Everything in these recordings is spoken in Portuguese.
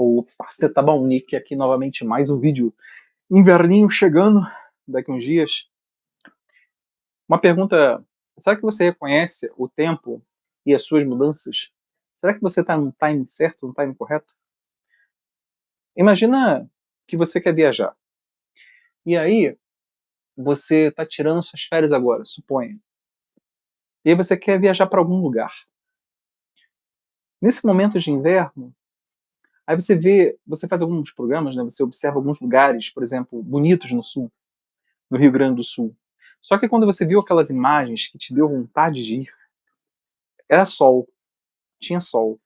Opa, você tá bom, Nick, aqui novamente, mais um vídeo. Inverninho chegando, daqui uns dias. Uma pergunta, será que você reconhece o tempo e as suas mudanças? Será que você está no time certo, no time correto? Imagina que você quer viajar. E aí, você está tirando suas férias agora, suponha. E aí você quer viajar para algum lugar. Nesse momento de inverno, aí você faz alguns programas, né? Você observa alguns lugares, por exemplo, bonitos no sul, no Rio Grande do Sul. Só que quando você viu aquelas imagens que te deu vontade de ir, era sol, tinha sol.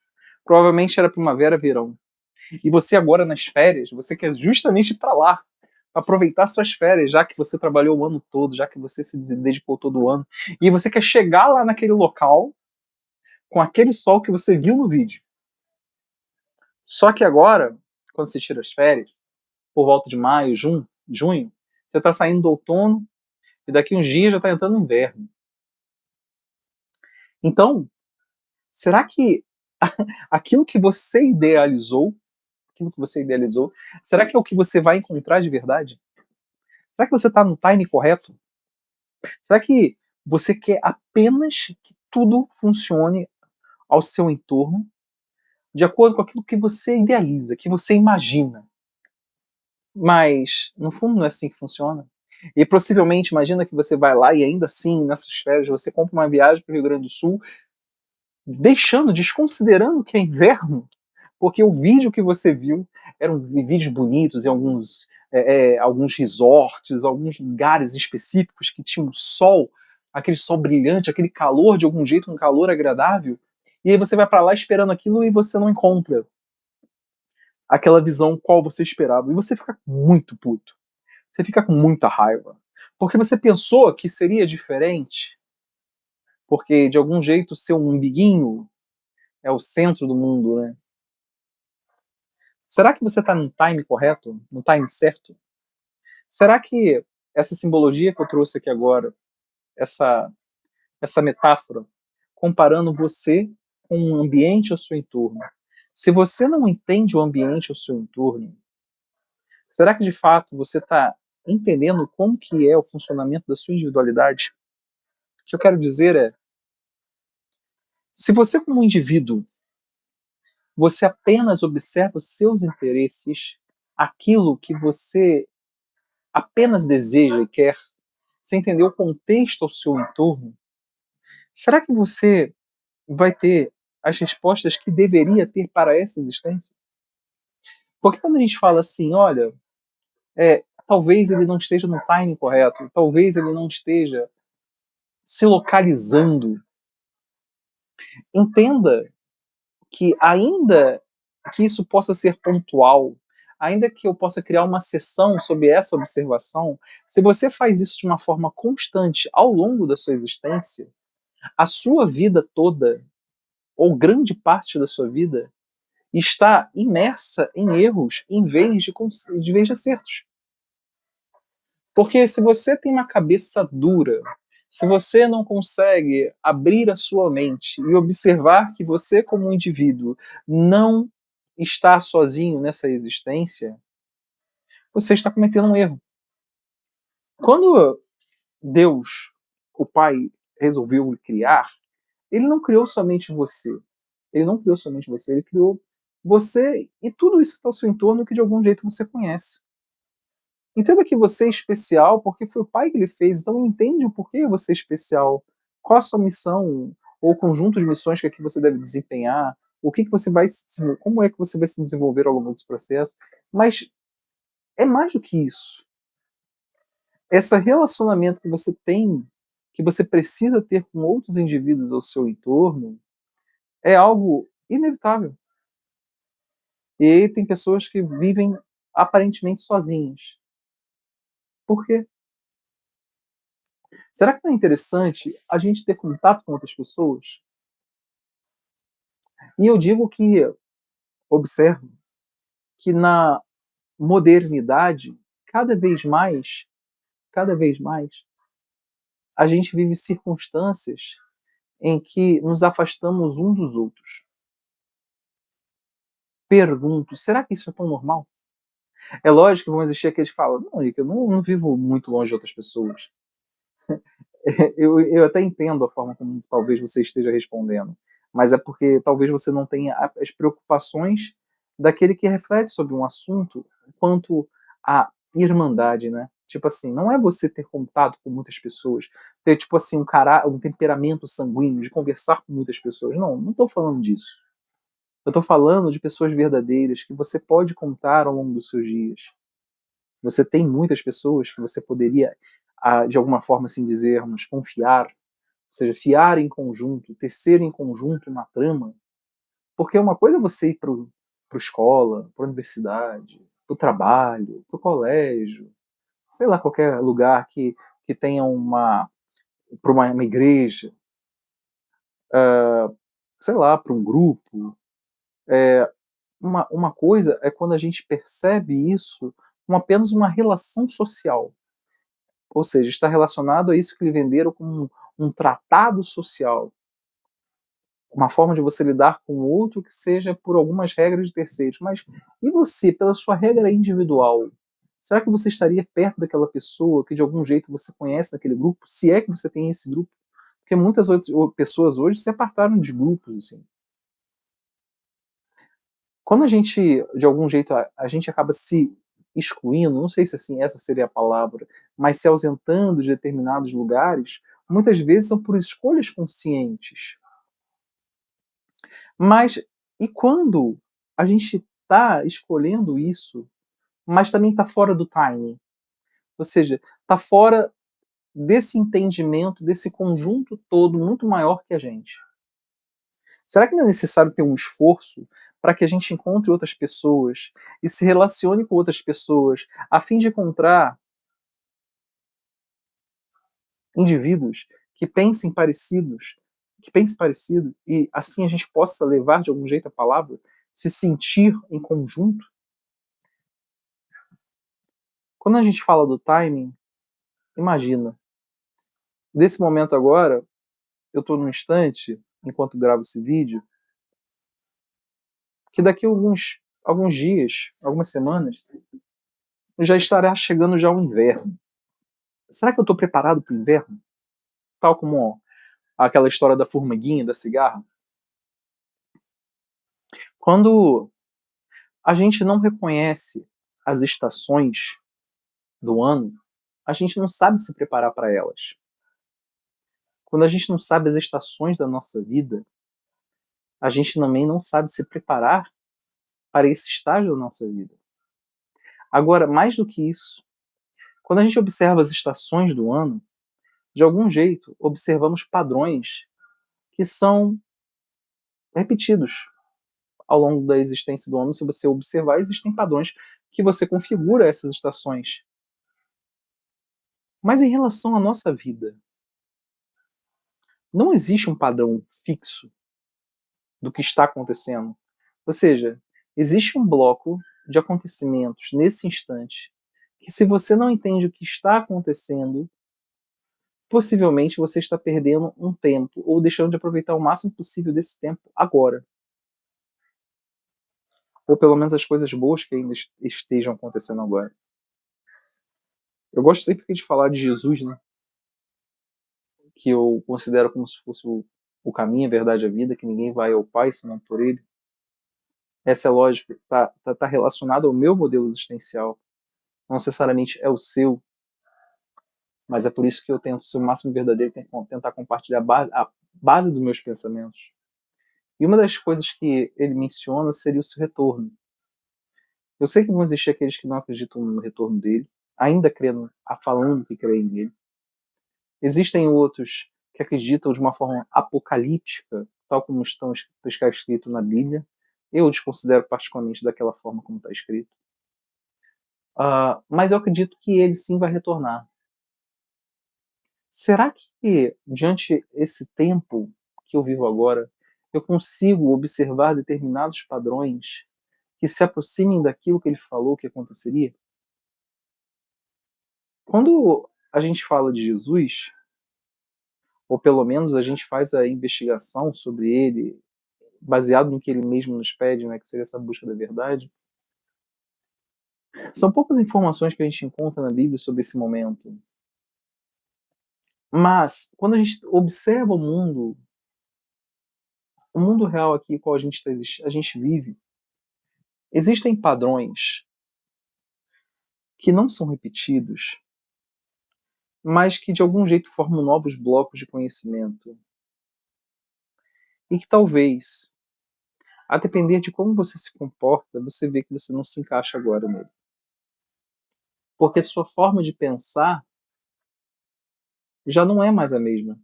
Provavelmente era primavera, verão. E você agora nas férias, você quer justamente ir para lá, pra aproveitar suas férias, já que você trabalhou o ano todo, já que você se dedicou todo o ano. E você quer chegar lá naquele local com aquele sol que você viu no vídeo. Só que agora, quando você tira as férias, por volta de maio, junho, você está saindo do outono e daqui uns dias já está entrando o inverno. Então, será que aquilo que você idealizou, será que é o que você vai encontrar de verdade? Será que você está no time correto? Será que você quer apenas que tudo funcione ao seu entorno de acordo com aquilo que você idealiza, que você imagina? Mas, no fundo, não é assim que funciona. E possivelmente, imagina que você vai lá e ainda assim, nessas férias, você compra uma viagem para o Rio Grande do Sul, desconsiderando que é inverno, porque o vídeo que você viu eram vídeos bonitos em alguns resorts, alguns lugares específicos que tinham sol, aquele sol brilhante, aquele calor de algum jeito, um calor agradável, e aí você vai para lá esperando aquilo e você não encontra aquela visão qual você esperava, e você fica muito puto, você fica com muita raiva, porque você pensou que seria diferente, porque de algum jeito seu umbiguinho é o centro do mundo, né? Será que você está no time correto? No time certo? Será que essa simbologia que eu trouxe aqui agora, essa, essa metáfora, comparando você com o ambiente ao seu entorno, se você não entende o ambiente ao seu entorno, será que de fato você está entendendo como que é o funcionamento da sua individualidade? O que eu quero dizer é, se você como indivíduo, você apenas observa os seus interesses, aquilo que você apenas deseja e quer, sem entender o contexto ao seu entorno, será que você vai ter as respostas que deveria ter para essa existência? Porque quando a gente fala assim, olha, talvez ele não esteja no timing correto, talvez ele não esteja se localizando, entenda que ainda que isso possa ser pontual, ainda que eu possa criar uma sessão sobre essa observação, se você faz isso de uma forma constante ao longo da sua existência, a sua vida toda, ou grande parte da sua vida, está imersa em erros em vez de acertos. Porque se você tem uma cabeça dura, se você não consegue abrir a sua mente e observar que você, como um indivíduo, não está sozinho nessa existência, você está cometendo um erro. Quando Deus, o Pai, resolveu lhe criar, ele não criou somente você. Ele não criou somente você, ele criou você e tudo isso que está ao seu entorno que de algum jeito você conhece. Entenda que você é especial porque foi o pai que ele fez, então entende o porquê você é especial, qual a sua missão, ou o conjunto de missões que aqui você deve desempenhar, o que, que você vai, como é que você vai se desenvolver ao longo desse processo. Mas é mais do que isso. Esse relacionamento que você tem, que você precisa ter com outros indivíduos ao seu entorno, é algo inevitável. E aí tem pessoas que vivem aparentemente sozinhas. Por quê? Será que não é interessante a gente ter contato com outras pessoas? E eu digo que, observo, que na modernidade, cada vez mais, a gente vive circunstâncias em que nos afastamos um dos outros. pergunto, será que isso é tão normal? É lógico que vão existir aqueles que falam, não, Rick, eu não vivo muito longe de outras pessoas. Eu até entendo a forma como talvez você esteja respondendo, mas é porque talvez você não tenha as preocupações daquele que reflete sobre um assunto quanto à irmandade, né? Tipo assim, não é você ter contato com muitas pessoas, ter tipo assim um temperamento sanguíneo, de conversar com muitas pessoas. Não estou falando disso. Eu estou falando de pessoas verdadeiras que você pode contar ao longo dos seus dias. Você tem muitas pessoas que você poderia, de alguma forma assim dizermos, confiar, ou seja, fiar em conjunto, tecer em conjunto uma trama, porque uma coisa é você ir para a escola, para a universidade, para o trabalho, para o colégio, sei lá, qualquer lugar que tenha para uma igreja, sei lá, para um grupo. Uma coisa é quando a gente percebe isso como apenas uma relação social. Ou seja, está relacionado a isso que lhe venderam como um tratado social, uma forma de você lidar com o outro que seja por algumas regras de terceiros. Mas e você, pela sua regra individual? Será que você estaria perto daquela pessoa que de algum jeito você conhece naquele grupo? Se é que você tem esse grupo? Porque muitas outras pessoas hoje se apartaram de grupos, assim. Quando a gente, de algum jeito, a gente acaba se excluindo, não sei se assim essa seria a palavra, mas se ausentando de determinados lugares, muitas vezes são por escolhas conscientes. Mas e quando a gente está escolhendo isso, mas também está fora do timing? Ou seja, está fora desse entendimento, desse conjunto todo muito maior que a gente. Será que não é necessário ter um esforço para que a gente encontre outras pessoas e se relacione com outras pessoas a fim de encontrar indivíduos que pensem parecido e assim a gente possa levar de algum jeito a palavra, se sentir em conjunto? Quando a gente fala do timing, imagina, nesse momento agora, eu estou num instante, enquanto gravo esse vídeo, que daqui a alguns dias, algumas semanas, já estará chegando já o inverno. Será que eu estou preparado para o inverno? Tal como ó, aquela história da formiguinha, da cigarra. Quando a gente não reconhece as estações do ano, a gente não sabe se preparar para elas. Quando a gente não sabe as estações da nossa vida, a gente também não sabe se preparar para esse estágio da nossa vida. Agora, mais do que isso, quando a gente observa as estações do ano, de algum jeito observamos padrões que são repetidos ao longo da existência do homem. Se você observar, existem padrões que você configura essas estações. Mas em relação à nossa vida, não existe um padrão fixo do que está acontecendo. Ou seja, existe um bloco de acontecimentos nesse instante que, se você não entende o que está acontecendo, possivelmente você está perdendo um tempo ou deixando de aproveitar o máximo possível desse tempo agora. Ou pelo menos as coisas boas que ainda estejam acontecendo agora. Eu gosto sempre de falar de Jesus, né? Que eu considero como se fosse o caminho, a verdade e a vida, que ninguém vai ao Pai senão por Ele. Essa é lógica, tá relacionada ao meu modelo existencial. Não necessariamente é o seu, mas é por isso que eu tento ser o máximo verdadeiro e tentar compartilhar a base dos meus pensamentos. E uma das coisas que ele menciona seria o seu retorno. Eu sei que vão existir aqueles que não acreditam no retorno dele, ainda crendo, falando que creem nele. Existem outros que acreditam de uma forma apocalíptica, tal como está escrito na Bíblia. Eu desconsidero particularmente daquela forma como está escrito. Mas eu acredito que ele sim vai retornar. Será que, diante esse tempo que eu vivo agora, eu consigo observar determinados padrões que se aproximem daquilo que ele falou que aconteceria? Quando a gente fala de Jesus, ou pelo menos a gente faz a investigação sobre ele baseado no que ele mesmo nos pede, né, que seria essa busca da verdade. São poucas informações que a gente encontra na Bíblia sobre esse momento. Mas, quando a gente observa o mundo real aqui, qual a gente vive, existem padrões que não são repetidos, mas que de algum jeito formam novos blocos de conhecimento. E que talvez, a depender de como você se comporta, você vê que você não se encaixa agora nele. Porque sua forma de pensar já não é mais a mesma.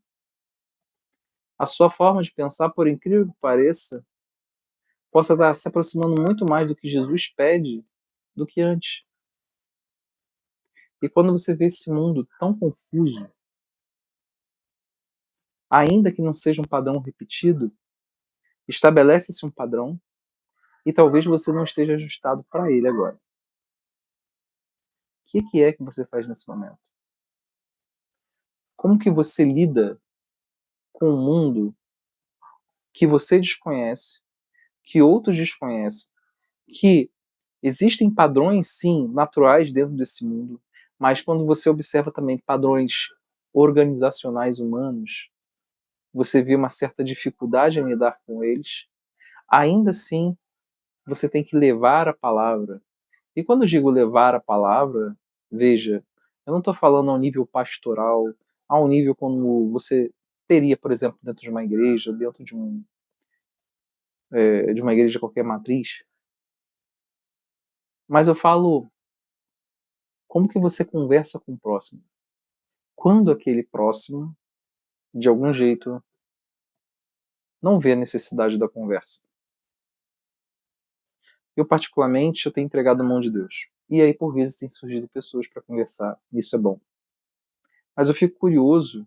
A sua forma de pensar, por incrível que pareça, possa estar se aproximando muito mais do que Jesus pede do que antes. E quando você vê esse mundo tão confuso, ainda que não seja um padrão repetido, estabelece-se um padrão e talvez você não esteja ajustado para ele agora. O que é que você faz nesse momento? Como que você lida com um mundo que você desconhece, que outros desconhecem, que existem padrões, sim, naturais dentro desse mundo, mas quando você observa também padrões organizacionais humanos, você vê uma certa dificuldade em lidar com eles, ainda assim você tem que levar a palavra. E quando eu digo levar a palavra, veja, eu não estou falando ao nível pastoral, ao nível como você teria, por exemplo, dentro de uma igreja, dentro de uma igreja de qualquer matriz, mas eu falo como que você conversa com o próximo. Quando aquele próximo, de algum jeito, não vê a necessidade da conversa. Eu, particularmente, eu tenho entregado a mão de Deus. E aí, por vezes, tem surgido pessoas para conversar. Isso é bom. Mas eu fico curioso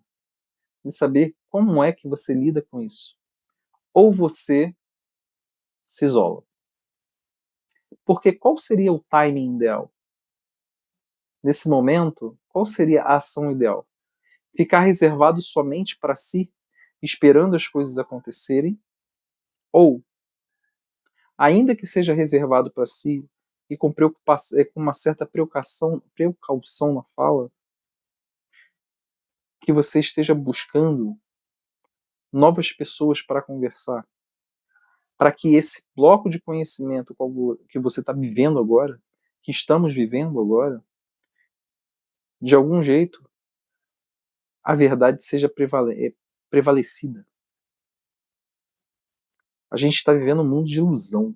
de saber como é que você lida com isso. Ou você se isola. Porque qual seria o timing ideal? Nesse momento, qual seria a ação ideal? Ficar reservado somente para si, esperando as coisas acontecerem? Ou, ainda que seja reservado para si e com uma certa precaução na fala, que você esteja buscando novas pessoas para conversar, para que esse bloco de conhecimento que você está vivendo agora, que estamos vivendo agora, de algum jeito, a verdade seja prevalecida. A gente está vivendo um mundo de ilusão.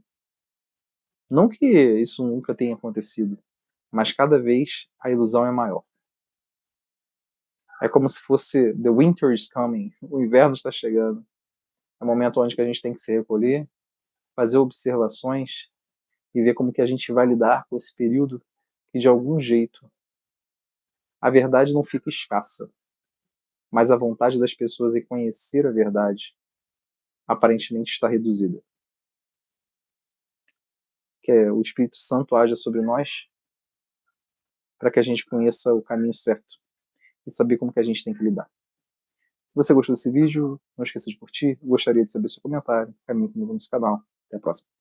Não que isso nunca tenha acontecido, mas cada vez a ilusão é maior. É como se fosse the winter is coming, o inverno está chegando. É o momento onde que a gente tem que se recolher, fazer observações e ver como que a gente vai lidar com esse período que, de algum jeito, a verdade não fica escassa, mas a vontade das pessoas em conhecer a verdade aparentemente está reduzida. Que o Espírito Santo haja sobre nós para que a gente conheça o caminho certo e saber como que a gente tem que lidar. Se você gostou desse vídeo, não esqueça de curtir. Eu gostaria de saber seu comentário. Caminhe comigo nesse canal. Até a próxima.